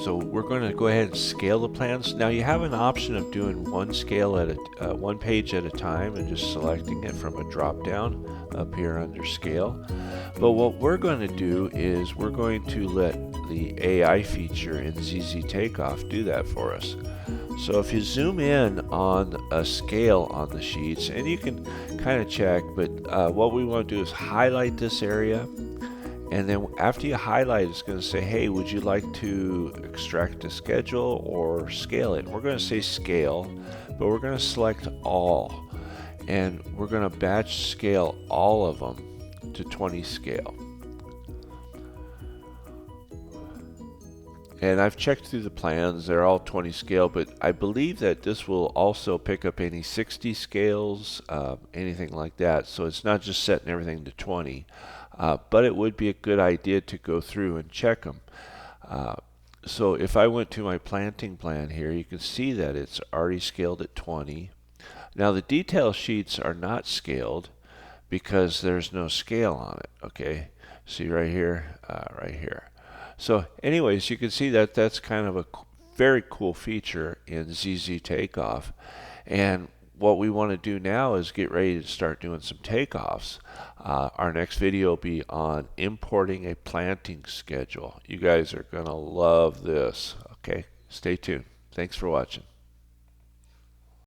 So we're going to go ahead and scale the plans. Now you have an option of doing one scale at one page at a time and just selecting it from a drop down up here under scale. But what we're going to do is we're going to let the AI feature in ZZ Takeoff do that for us. So if you zoom in on a scale on the sheets, and you can kind of check, but what we want to do is highlight this area. And then after you highlight, it's going to say, hey, would you like to extract a schedule or scale it? We're going to say scale, but we're going to select all. And we're going to batch scale all of them to 20 scale. And I've checked through the plans, they're all 20 scale, but I believe that this will also pick up any 60 scales, anything like that. So it's not just setting everything to 20. But it would be a good idea to go through and check them. So if I went to my planting plan here, you can see that it's already scaled at 20. Now the detail sheets are not scaled because there's no scale on it. Okay, see right here, right here. So anyways, you can see that that's kind of a very cool feature in ZZ Takeoff. And what we want to do now is get ready to start doing some takeoffs. Our next video will be on importing a planting schedule. You guys are going to love this. Okay, stay tuned. Thanks for watching.